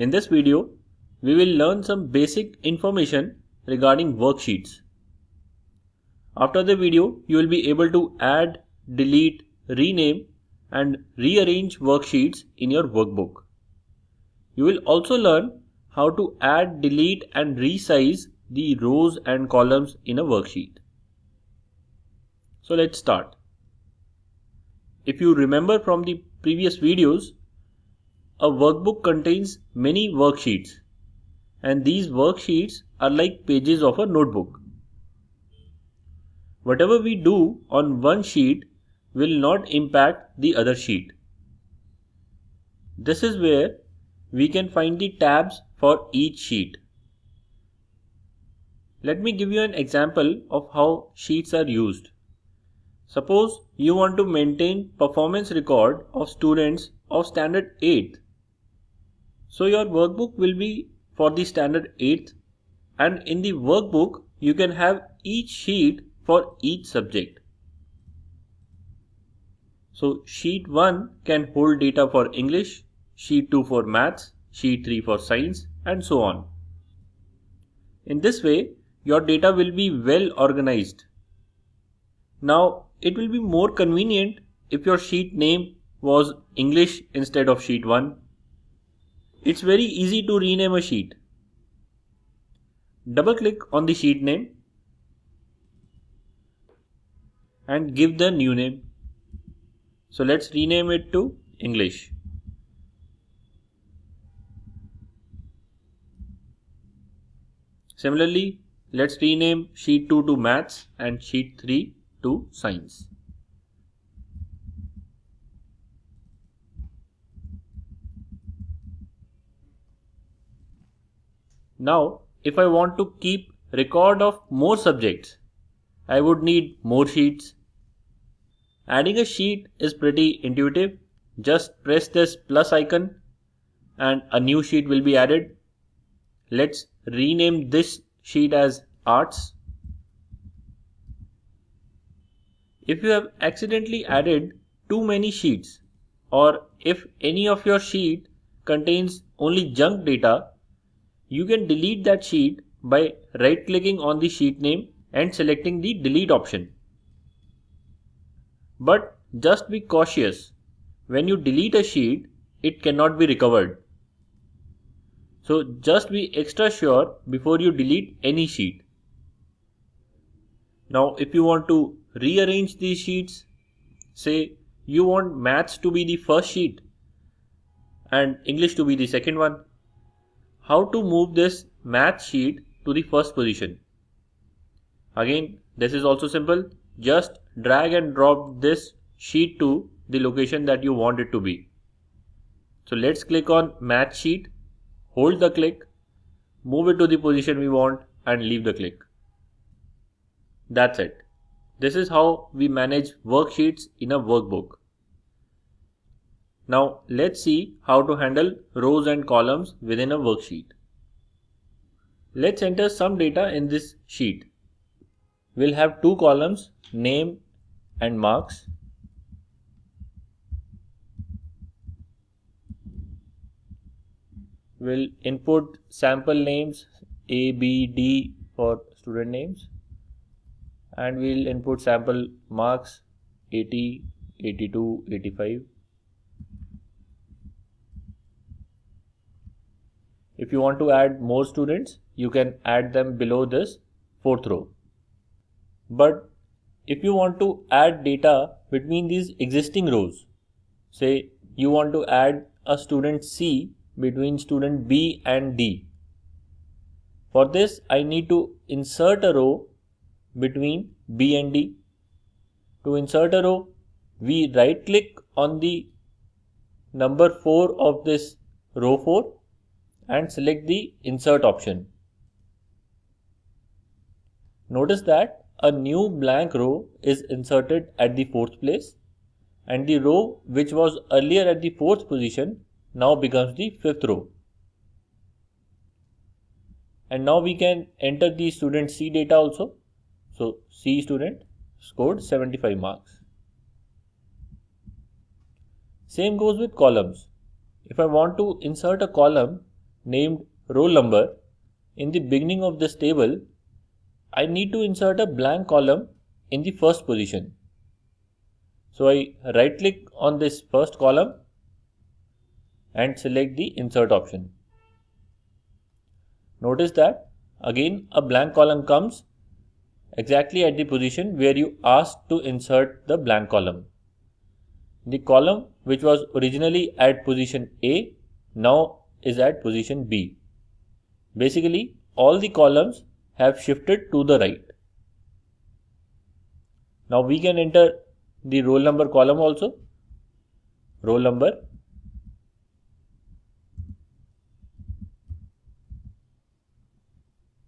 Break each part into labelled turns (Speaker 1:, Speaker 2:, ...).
Speaker 1: In this video, we will learn some basic information regarding worksheets. After the video, you will be able to add, delete, rename and rearrange worksheets in your workbook. You will also learn how to add, delete and resize the rows and columns in a worksheet. So let's start. If you remember from the previous videos, a workbook contains many worksheets, and these worksheets are like pages of a notebook. Whatever we do on one sheet will not impact the other sheet. This is where we can find the tabs for each sheet. Let me give you an example of how sheets are used. Suppose you want to maintain performance record of students of standard 8th. So your workbook will be for the standard 8th, and in the workbook you can have each sheet for each subject. So sheet 1 can hold data for English, sheet 2 for maths, sheet 3 for science and so on. In this way your data will be well organized. Now it will be more convenient if your sheet name was English instead of sheet 1. It's very easy to rename a sheet. Double click on the sheet name and give the new name. So let's rename it to English. Similarly, let's rename sheet 2 to maths and sheet 3 to science. Now, if I want to keep record of more subjects, I would need more sheets. Adding a sheet is pretty intuitive. Just press this plus icon and a new sheet will be added. Let's rename this sheet as Arts. If you have accidentally added too many sheets, or if any of your sheet contains only junk data, you can delete that sheet by right-clicking on the sheet name and selecting the delete option. But just be cautious. When you delete a sheet, it cannot be recovered. So just be extra sure before you delete any sheet. Now if you want to rearrange these sheets, say you want maths to be the first sheet and English to be the second one. How to move this math sheet to the first position? Again, this is also simple. Just drag and drop this sheet to the location that you want it to be. So let's click on math sheet, hold the click, move it to the position we want and leave the click. That's it. This is how we manage worksheets in a workbook. Now let's see how to handle rows and columns within a worksheet. Let's enter some data in this sheet. We'll have two columns, name and marks. We'll input sample names A, B, D for student names, and we'll input sample marks 80, 82, 85. If you want to add more students, you can add them below this fourth row. But if you want to add data between these existing rows, say you want to add a student C between student B and D. For this, I need to insert a row between B and D. To insert a row, we right click on the number 4 of this row 4 and select the insert option. Notice that a new blank row is inserted at the 4th place, and the row which was earlier at the 4th position now becomes the 5th row. And now we can enter the student C data also. So C student scored 75 marks. Same goes with columns. If I want to insert a column named roll number in the beginning of this table, I need to insert a blank column in the first position. So I right click on this first column and select the insert option. Notice that again a blank column comes exactly at the position where you asked to insert the blank column. The column which was originally at position A now is at position B. Basically, all the columns have shifted to the right. Now we can enter the roll number column also. Roll number,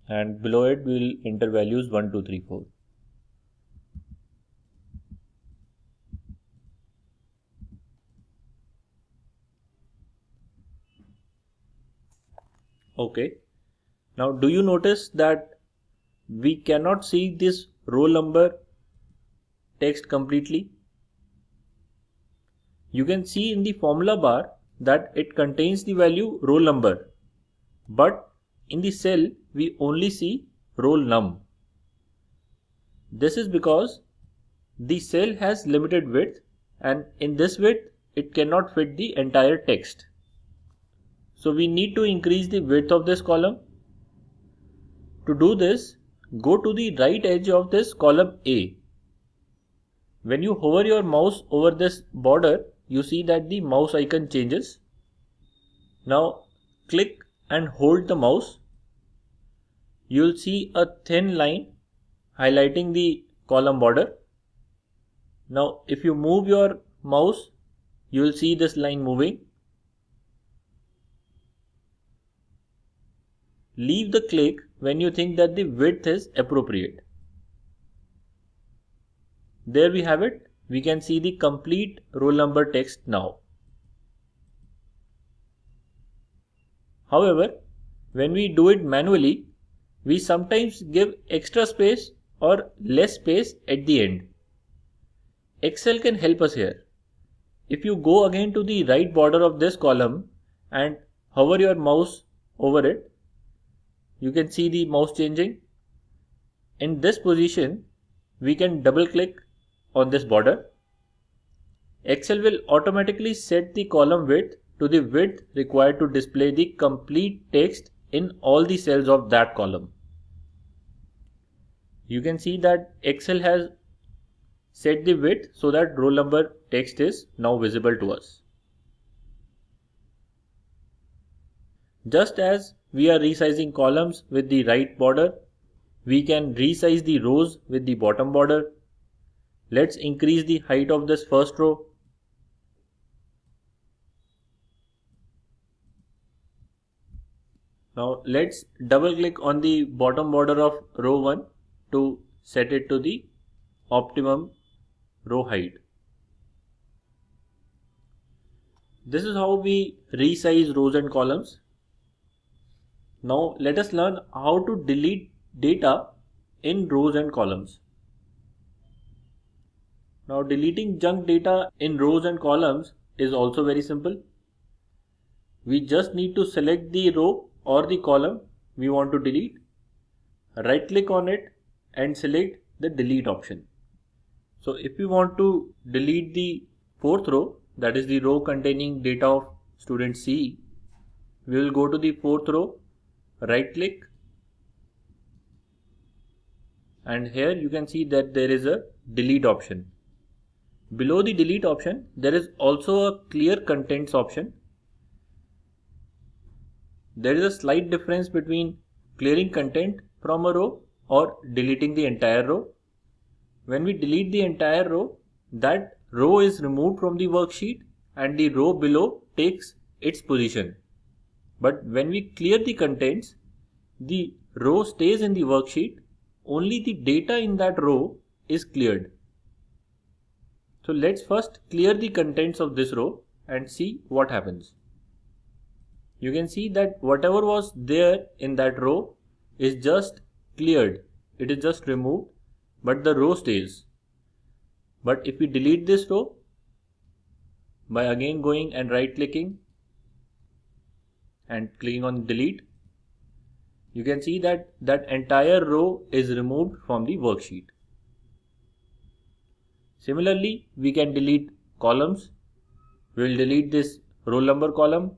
Speaker 1: and below it we will enter values 1, 2, 3, 4. Okay. Now do you notice that we cannot see this roll number text completely? You can see in the formula bar that it contains the value roll number, but in the cell we only see roll num. This is because the cell has limited width, and in this width it cannot fit the entire text. So we need to increase the width of this column. To do this, go to the right edge of this column A. When you hover your mouse over this border, you see that the mouse icon changes. Now click and hold the mouse. You will see a thin line highlighting the column border. Now if you move your mouse, you will see this line moving. Leave the click when you think that the width is appropriate. There we have it. We can see the complete roll number text now. However, when we do it manually, we sometimes give extra space or less space at the end. Excel can help us here. If you go again to the right border of this column and hover your mouse over it, you can see the mouse changing. In this position, we can double click on this border. Excel will automatically set the column width to the width required to display the complete text in all the cells of that column. You can see that Excel has set the width so that roll number text is now visible to us. Just as we are resizing columns with the right border, we can resize the rows with the bottom border. Let's increase the height of this first row. Now let's double click on the bottom border of row 1 to set it to the optimum row height. This is how we resize rows and columns. Now let us learn how to delete data in rows and columns. Now deleting junk data in rows and columns is also very simple. We just need to select the row or the column we want to delete, right click on it and select the delete option. So if we want to delete the fourth row, that is the row containing data of student C, we will go to the fourth row, right click, and here you can see that there is a delete option. Below the delete option, there is also a clear contents option. There is a slight difference between clearing content from a row or deleting the entire row. When we delete the entire row, that row is removed from the worksheet and the row below takes its position. But when we clear the contents, the row stays in the worksheet, only the data in that row is cleared. So let's first clear the contents of this row and see what happens. You can see that whatever was there in that row is just cleared. It is just removed, but the row stays. But if we delete this row by again going and right clicking and clicking on delete, you can see that that entire row is removed from the worksheet. Similarly, we can delete columns. We will delete this roll number column,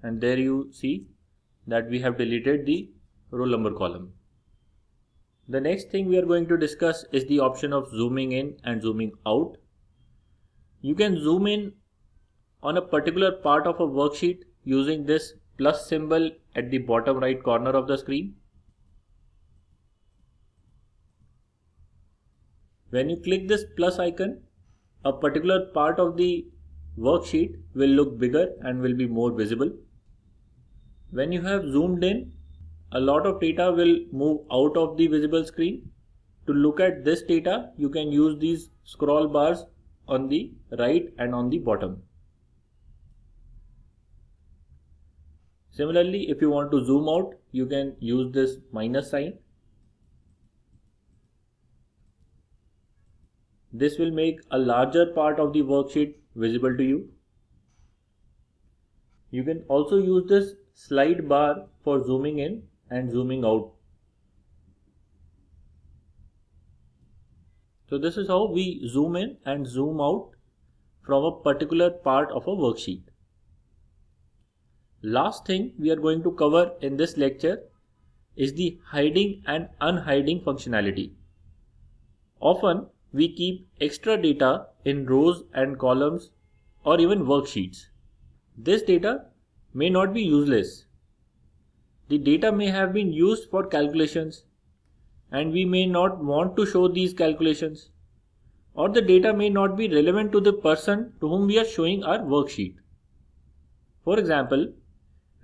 Speaker 1: and there you see that we have deleted the roll number column. The next thing we are going to discuss is the option of zooming in and zooming out. You can zoom in on a particular part of a worksheet using this plus symbol at the bottom right corner of the screen. When you click this plus icon, a particular part of the worksheet will look bigger and will be more visible. When you have zoomed in, a lot of data will move out of the visible screen. To look at this data, you can use these scroll bars on the right and on the bottom. Similarly, if you want to zoom out, you can use this minus sign. This will make a larger part of the worksheet visible to you. You can also use this slide bar for zooming in and zooming out. So this is how we zoom in and zoom out from a particular part of a worksheet. Last thing we are going to cover in this lecture is the hiding and unhiding functionality. Often we keep extra data in rows and columns or even worksheets. This data may not be useless. The data may have been used for calculations and we may not want to show these calculations, or the data may not be relevant to the person to whom we are showing our worksheet. For example,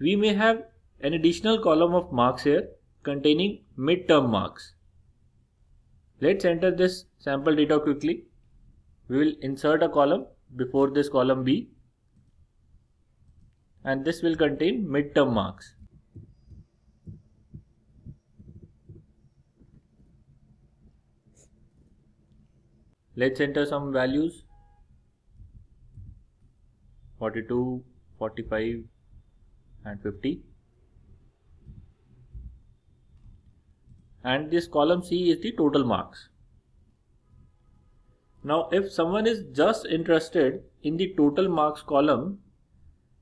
Speaker 1: we may have an additional column of marks here containing midterm marks. Let's enter this sample data quickly. We will insert a column before this column B, and this will contain midterm marks. Let's enter some values: 42, 45 and 50. And this column C is the total marks. Now if someone is just interested in the total marks column,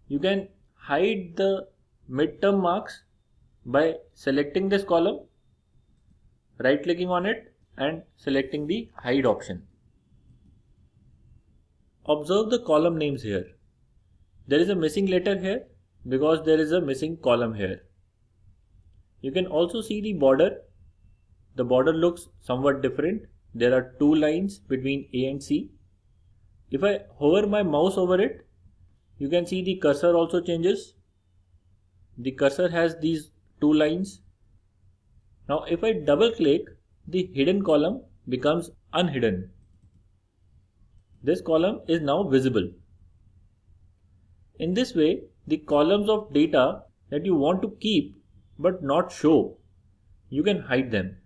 Speaker 1: you can hide the midterm marks by selecting this column, right clicking on it and selecting the hide option. Observe the column names here. There is a missing letter here because there is a missing column here. You can also see the border. The border looks somewhat different. There are two lines between A and C. If I hover my mouse over it, you can see the cursor also changes. The cursor has these two lines. Now if I double click, the hidden column becomes unhidden. This column is now visible. In this way, the columns of data that you want to keep but not show, you can hide them.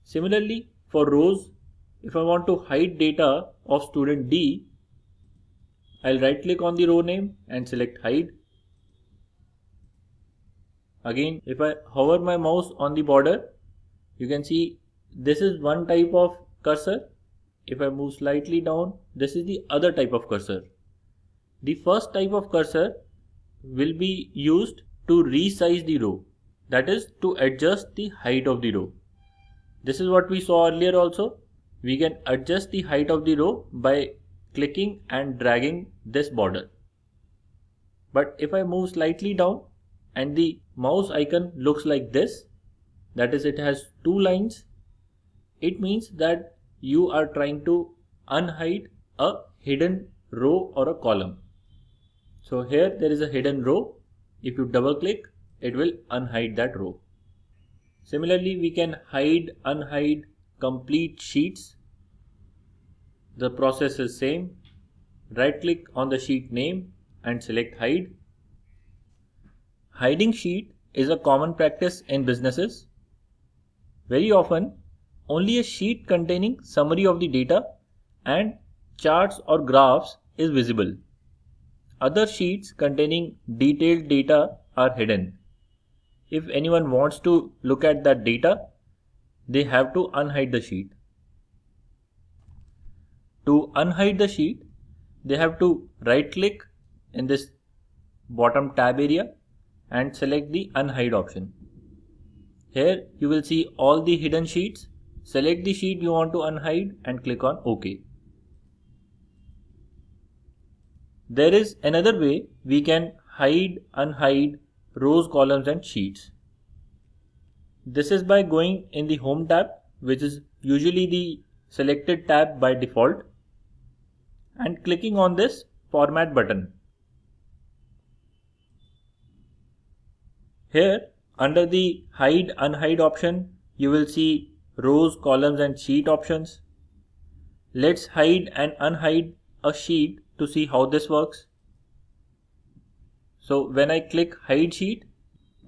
Speaker 1: Similarly, for rows, if I want to hide data of student D, I'll right click on the row name and select hide. Again, if I hover my mouse on the border, you can see this is one type of cursor. If I move slightly down, this is the other type of cursor. The first type of cursor will be used to resize the row, that is to adjust the height of the row. This is what we saw earlier also. We can adjust the height of the row by clicking and dragging this border. But if I move slightly down and the mouse icon looks like this, that is it has two lines, it means that you are trying to unhide a hidden row or a column. So here there is a hidden row. If you double click, it will unhide that row. Similarly, we can hide, unhide complete sheets. The process is same. Right click on the sheet name and select hide. Hiding sheet is a common practice in businesses. Very often, only a sheet containing summary of the data and charts or graphs is visible. Other sheets containing detailed data are hidden. If anyone wants to look at that data, they have to unhide the sheet. To unhide the sheet, they have to right click in this bottom tab area and select the unhide option. Here you will see all the hidden sheets. Select the sheet you want to unhide and click on OK. There is another way we can hide, unhide rows, columns and sheets. This is by going in the Home tab, which is usually the selected tab by default, and clicking on this Format button. Here under the Hide, Unhide option, you will see rows, columns and sheet options. Let's hide and unhide a sheet to see how this works. So when I click Hide Sheet,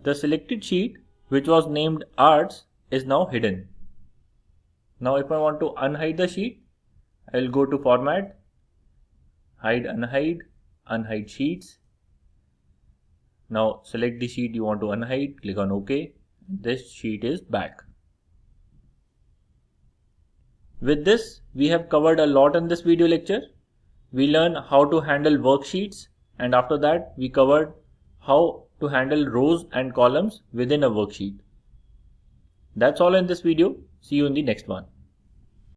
Speaker 1: the selected sheet, which was named Arts, is now hidden. Now if I want to unhide the sheet, I will go to Format, Hide, Unhide Sheets. Now select the sheet you want to unhide, click on OK. This sheet is back. With this, we have covered a lot in this video lecture. We learned how to handle worksheets, and after that we covered how to handle rows and columns within a worksheet. That's all in this video. See you in the next one.